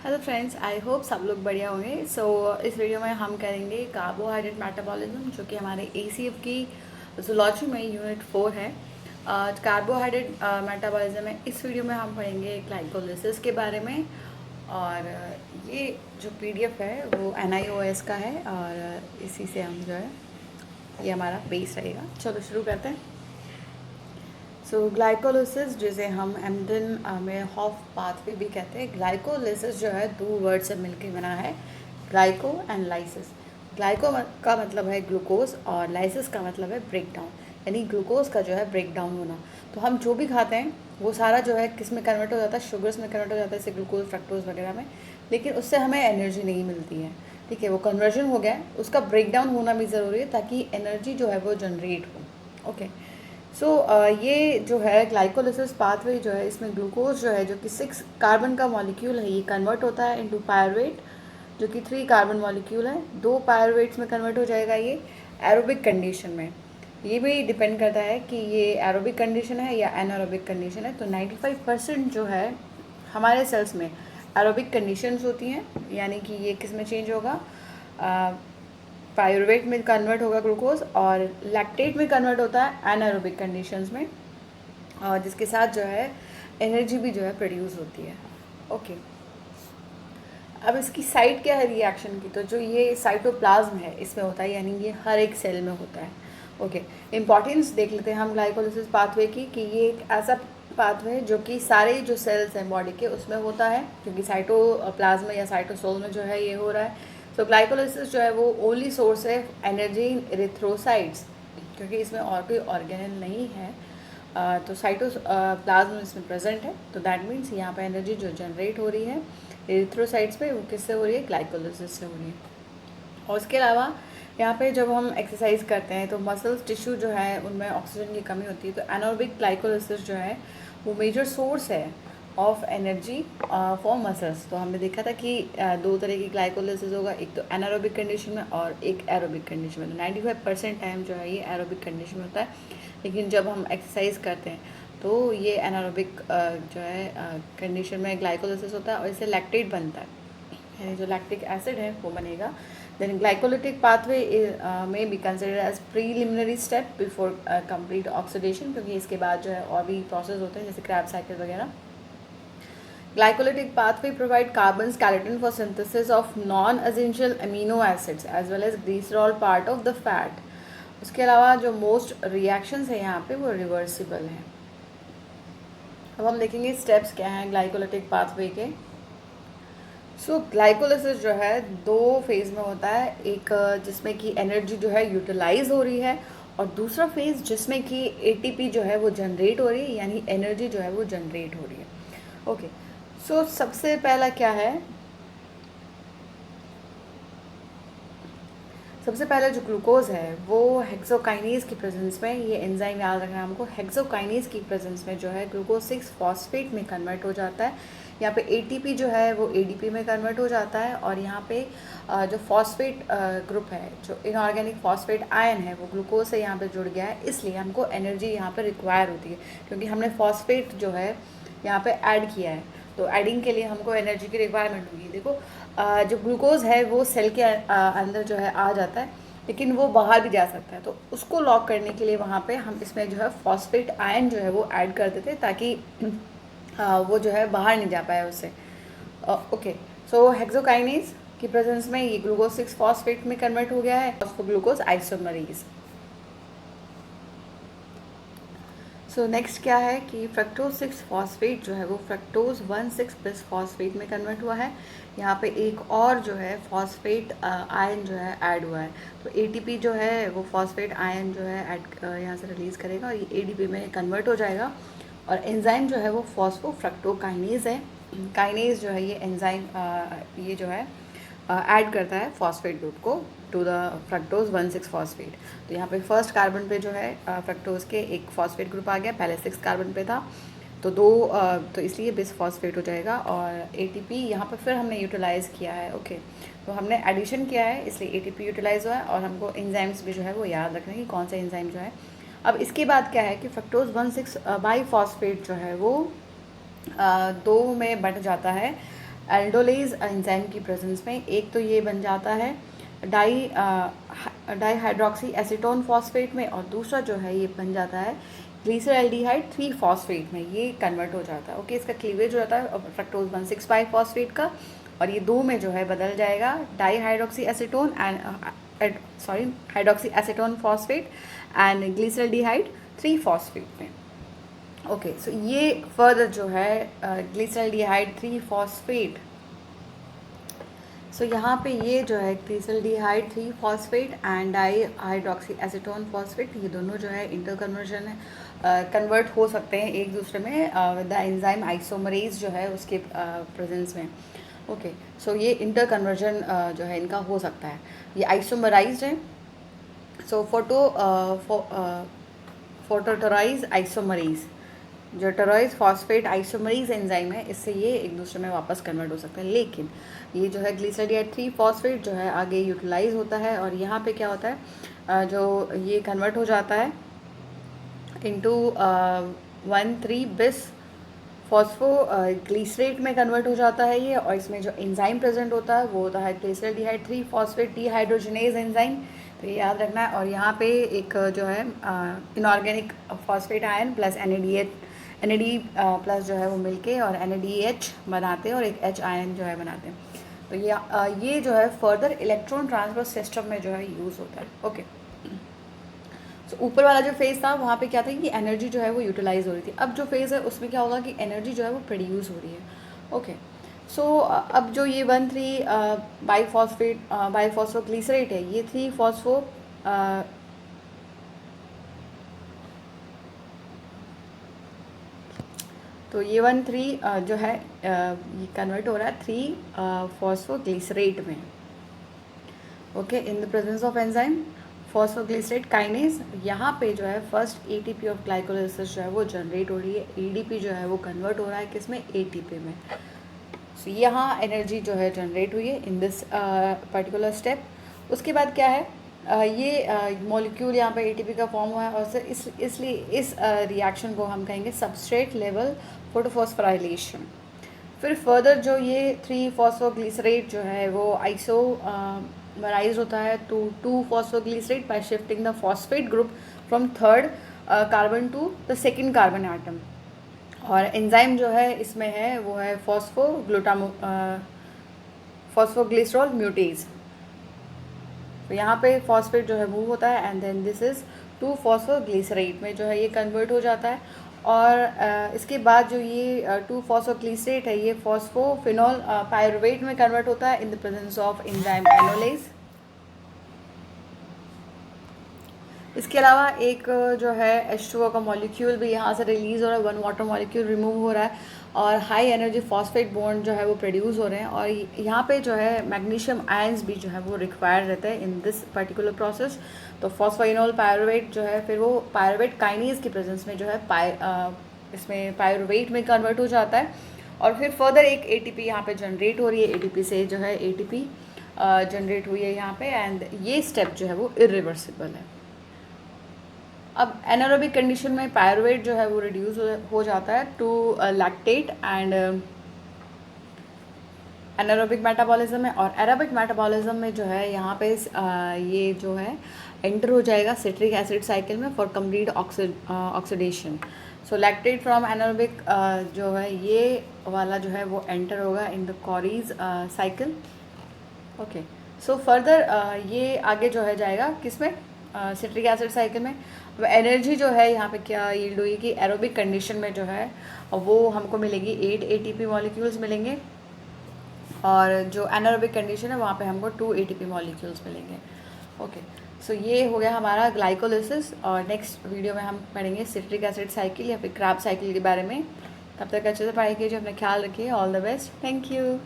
Hello friends, I hope सब लोग बढ़िया होंगे। इस वीडियो में हम करेंगे कार्बोहाइड्रेट मेटाबॉलिज्म, जो कि हमारे एसीएफ की जूलॉजी में यूनिट 4 है। कार्बोहाइड्रेट मेटाबॉलिज्म में इस वीडियो में हम पढ़ेंगे ग्लाइकोलिसिस के बारे में। और ये जो पीडीएफ है वो NIOS का है, और इसी से हम जो है ये हमारा बेस रहेगा। चलो शुरू करते हैं। ग्लाइकोलिसिस, जिसे हम एमडन में हॉफ पाथवे भी कहते हैं। ग्लाइकोलिसिस जो है दो वर्ड से मिलकर बना है, ग्लाइको एंड लाइसिस। ग्लाइको का मतलब है ग्लूकोज और लाइसिस का मतलब है ब्रेक डाउन, यानी ग्लूकोज का जो है ब्रेक डाउन होना। तो हम जो भी खाते हैं वो सारा जो है किस में कन्वर्ट हो जाता है, शुगर्स में कन्वर्ट हो जाता है, जैसे ग्लूकोज, फ्रक्टोज वगैरह में। लेकिन उससे हमें एनर्जी नहीं मिलती है। ठीक है, वो कन्वर्जन हो गया है, उसका ब्रेक डाउन होना भी ज़रूरी है ताकि एनर्जी जो है वो जनरेट हो। ओके। ये जो है ग्लाइकोलिसिस पाथवे जो है, इसमें ग्लूकोज जो है, जो कि 6 कार्बन का मॉलिक्यूल है, ये कन्वर्ट होता है इनटू पायरुवेट, जो कि 3 कार्बन मॉलिक्यूल है। 2 पायरुवेट्स में कन्वर्ट हो जाएगा ये एरोबिक कंडीशन में। ये भी डिपेंड करता है कि ये एरोबिक कंडीशन है या एनारोबिक कंडीशन है। तो 95% जो है हमारे सेल्स में एरोबिक कंडीशंस होती हैं, यानी कि ये किस में चेंज होगा, पायरुवेट में कन्वर्ट होगा ग्लूकोज, और लैक्टेट में कन्वर्ट होता है एनारोबिक कंडीशंस में, और जिसके साथ जो है एनर्जी भी जो है प्रोड्यूस होती है। ओके। अब इसकी साइट क्या है रिएक्शन की, तो जो ये साइटोप्लाज्म है इसमें होता है, यानी ये हर एक सेल में होता है। ओके। इम्पॉर्टेंस देख लेते हैं हम ग्लाइकोलिसिस पाथवे की, कि ये एक ऐसा पाथवे है जो कि सारे जो सेल्स हैं बॉडी के उसमें होता है, क्योंकि साइटोप्लाज्म या साइटोसोल में जो है ये हो रहा है। ग्लाइकोलिसिस जो है वो ओनली सोर्स है एनर्जी इन एरिथ्रोसाइट्स, क्योंकि इसमें और कोई ऑर्गेनल नहीं है। तो साइटोप्लाज्म इसमें प्रेजेंट है, तो दैट मीन्स यहाँ पे एनर्जी जो जनरेट हो रही है एरिथ्रोसाइट्स पे, वो किससे हो रही है, ग्लाइकोलिसिस से हो रही है। और उसके अलावा यहाँ पे जब हम एक्सरसाइज करते हैं तो मसल्स टिश्यू जो है उनमें ऑक्सीजन की कमी होती है, तो एनारोबिक ग्लाइकोलिसिस जो है वो मेजर सोर्स है ऑफ एनर्जी फॉर मसल्स। तो हमने देखा था कि दो तरह की ग्लाइकोलिसिस होगा, एक तो एनारोबिक कंडीशन में और एक एरोबिक कंडीशन में। तो 95% टाइम जो है ये एरोबिक कंडीशन में होता है, लेकिन जब हम एक्सरसाइज करते हैं तो ये एनारोबिक जो है कंडीशन में ग्लाइकोलिसिस होता है, और इससे लैक्टेट बनता है, यानी जो लैक्टिक एसिड है वो बनेगा। देन ग्लाइकोलिटिक पाथवे में be consider as preliminary step before complete oxidation, क्योंकि इसके बाद जो है और भी प्रोसेस होते हैं, जैसे क्रैब साइकिल वगैरह। Glycolytic pathway provide carbon skeleton for synthesis of non-essential amino acids as well as glycerol part of the fat. उसके अलावा जो मोस्ट रिएक्शंस है यहाँ पे वो रिवर्सिबल हैं। अब हम देखेंगे स्टेप्स क्या हैं ग्लाइकोलिटिक पाथवे के। ग्लाइकोलिसिस जो है दो फेज़ में होता है, एक जिसमें कि एनर्जी जो है यूटिलाइज हो रही है, और दूसरा फेज़ जिसमें कि ATP जो है वो जनरेट हो रही है, यानी एनर्जी जो है वो जनरेट हो रही है। ओके। सबसे पहला क्या है, सबसे पहले जो ग्लूकोज है वो हेक्सोकाइनेज की प्रेजेंस में, ये एंजाइम याद रखना है हमको, हेक्सोकाइनेज की प्रेजेंस में जो है ग्लूकोज 6 फॉस्फेट में कन्वर्ट हो जाता है। यहाँ पे ATP जो है वो ADP में कन्वर्ट हो जाता है, और यहाँ पे जो फॉस्फेट ग्रुप है, जो इनऑर्गेनिक फॉस्फेट आयन है, वो ग्लूकोज से यहाँ पे जुड़ गया है, इसलिए हमको एनर्जी यहाँ पे रिक्वायर होती है, क्योंकि हमने फॉस्फेट जो है यहाँ पे ऐड किया है। तो एडिंग के लिए हमको एनर्जी की रिक्वायरमेंट होगी। देखो जो ग्लूकोज है वो सेल के अंदर जो है आ जाता है, लेकिन वो बाहर भी जा सकता है, तो उसको लॉक करने के लिए वहाँ पे हम इसमें जो है फॉस्फेट आयन जो है वो ऐड कर देते, ताकि वो जो है बाहर नहीं जा पाया उससे। ओके। हेक्सोकाइनेज की प्रेजेंस में ये ग्लूकोज 6 फॉस्फेट में कन्वर्ट हो गया है, फॉस्फोग्लूकोज आइसोमरेज। नेक्स्ट क्या है कि फ्रक्टोज 6 फॉस्फेट जो है वो फ्रक्टोज 1,6 प्लस फॉस्फेट में कन्वर्ट हुआ है। यहाँ पे एक और जो है फॉस्फेट आयन जो है ऐड हुआ है, तो ATP जो है वो फॉस्फेट आयन जो है ऐड यहाँ से रिलीज़ करेगा, और ये ADP में कन्वर्ट हो जाएगा। और एंजाइम जो है वो फॉस्फोफ्रक्टोकाइनेज है। काइनेज जो है ये एंजाइम ये जो है ऐड करता है फॉस्फेट ग्रुप को टू द फ्रक्टोज 1,6 फॉस्फेट। तो यहाँ पे फर्स्ट कार्बन पे जो है फ्रक्टोज के एक फॉस्फेट ग्रुप आ गया, पहले 6 कार्बन पे था, तो तो इसलिए बिस फॉस्फेट हो जाएगा, और ATP यहाँ पे फिर हमने यूटिलाइज़ किया है। ओके। तो हमने एडिशन किया है, इसलिए ATP यूटिलाइज हुआ है, और हमको एंजाइम्स भी जो है वो याद रखना है कि कौन सा एंजाइम जो है। अब इसके बाद क्या है कि फ्रक्टोज 1,6 बाई फॉस्फेट जो है वो 2 में बट जाता है, एल्डोलेज एंजाइम की प्रेजेंस में एक तो ये बन जाता है डाईहाइड्रोक्सी एसीटोन फॉस्फेट में, और दूसरा जो है ये बन जाता है ग्लीसरल्डिहाइड 3 फॉस्फेट में, ये कन्वर्ट हो जाता है। ओके, इसका क्लीवेज हो जाता है फ्रक्टोज 1,6,5 फॉस्फेट का, और ये 2 में जो है बदल जाएगा dihydroxy acetone and hydroxy acetone phosphate and glyceraldehyde 3 phosphate में। ओके, सो ये फर्दर जो है ग्लीसरल्डिहाइड 3 फॉस्फेट, सो यहाँ पे ये जो है ग्लीसरल्डिहाइड 3 phosphate and dihydroxy acetone phosphate, ये दोनों जो है इंटर कन्वर्जन है, कन्वर्ट हो सकते हैं एक दूसरे में विद द एंजाइम आइसोमरेज जो है उसके प्रेजेंस में। ओके, सो ये इंटर कन्वर्जन जो है इनका हो सकता है, ये आइसोमराइज्ड है। सो फोटोटोराइज आइसोमरेज, जो टोराइज फॉस्फेट आइसोमरेज एंजाइम है, इससे ये एक दूसरे में वापस कन्वर्ट हो सकता है। लेकिन ये जो है ग्लीसरल्डिहाइड 3 फॉस्फेट जो है आगे यूटिलाइज होता है, और यहाँ पे क्या होता है जो ये कन्वर्ट हो जाता है इनटू 1,3 बिस फॉस्फो ग्लीसरेट में कन्वर्ट हो जाता है ये, और इसमें जो एंजाइम प्रेजेंट होता है वो होता है ग्लीसरल्डिहाइड 3 फॉस्फेट डीहाइड्रोजनेज एंजाइम, तो ये याद रखना है। और यहाँ पे एक जो है inorganic phosphate ion plus NAD plus जो है वो मिलके और NADH बनाते हैं और एक H आयन जो है बनाते हैं। तो ये जो है फर्दर इलेक्ट्रॉन ट्रांसफर सिस्टम में जो है यूज़ होता है। ओके, सो ऊपर वाला जो फेज़ था वहाँ पे क्या था कि एनर्जी जो है वो यूटिलाइज हो रही थी। अब जो फेज़ है उसमें क्या होगा कि एनर्जी जो है वो प्रोड्यूस हो रही है। ओके, सो अब जो ये 1,3 बाईफॉस्फोग्लिसरेट है, ये 3 फॉस्फो तो ये 1,3 जो है ये कन्वर्ट हो रहा है 3 फॉस्फोग्लिसरेट में। Okay, in the presence of enzyme phosphoglycerate kinase, यहाँ पे जो है फर्स्ट ATP ऑफ ग्लाइकोलाइसिस जो है वो जनरेट हो रही है, ADP जो है वो कन्वर्ट हो रहा है किसमें, ATP में। सो यहाँ एनर्जी जो है जनरेट हुई है इन दिस पर्टिकुलर स्टेप। उसके बाद क्या है ये मॉलिक्यूल यहाँ पे ATP का फॉर्म हुआ है, और सर इसलिए इस रिएक्शन को हम कहेंगे सबस्ट्रेट लेवल फोटोफॉस्फोराइलेशन। फिर फर्दर जो ये 3 फॉस्फोग्लिसरेट जो है वो आइसोमराइज होता है to 2 phosphoglycerate by shifting the phosphate group from 3rd carbon to the 2nd carbon atom, और एंजाइम जो है इसमें है वो है फॉस्फोग्लिसरॉल म्यूटेज। तो यहाँ पे फॉस्फेट जो है मूव होता है and then this is 2 phosphoglycerate में जो है ये कन्वर्ट हो जाता है, और इसके बाद जो ये 2 फॉस्फोग्लिसरेट है ये फॉस्फोफिनॉल पायरुवेट में कन्वर्ट होता है in the presence of enzyme enolase. इसके अलावा एक जो है H2O का मॉलिक्यूल भी यहाँ से रिलीज़ हो रहा है, 1 वाटर मॉलिक्यूल रिमूव हो रहा है, और हाई एनर्जी फॉस्फेट बॉन्ड जो है वो प्रोड्यूस हो रहे हैं, और यहाँ पे जो है मैग्नीशियम आयंस भी जो है वो रिक्वायर्ड रहते हैं इन दिस पर्टिकुलर प्रोसेस। तो फॉस्फोइनोल पायरुवेट जो है फिर वो पायरुवेट काइनेज की प्रेजेंस में जो है इसमें पायरुवेट में कन्वर्ट हो जाता है, और फिर फर्दर एक ATP यहाँ पे जनरेट हो रही है, ATP से जो है ATP जनरेट हुई है यहाँ पे, एंड ये स्टेप जो है वो इरिवर्सिबल है। अब एनारोबिक कंडीशन में पायरुवेट जो है वो रिड्यूस हो जाता है to lactate and anaerobic metabolism में, और एरोबिक मेटाबॉलिज्म में जो है यहाँ पे ये जो है एंटर हो जाएगा सिट्रिक एसिड साइकिल में for complete oxidation. So lactate from anaerobic जो है ये वाला जो है वो एंटर होगा in the Cori's cycle. Okay, so further ये आगे जो है जाएगा किसमें, सिट्रिक एसिड साइकिल में। एनर्जी जो है यहाँ पे क्या यील्ड हुई कि एरोबिक कंडीशन में जो है वो हमको मिलेगी 8 ATP मॉलिक्यूल्स मिलेंगे, और जो एनारोबिक कंडीशन है वहाँ पे हमको 2 ATP मॉलिक्यूल्स मिलेंगे। ओके, सो ये हो गया हमारा ग्लाइकोलिसिस, और नेक्स्ट वीडियो में हम पढ़ेंगे सिट्रिक एसिड साइकिल या फिर क्रैब साइकिल के बारे में। तब तक अच्छे से पढ़ाई कीजिए, अपना ख्याल रखिए, all the best, thank you.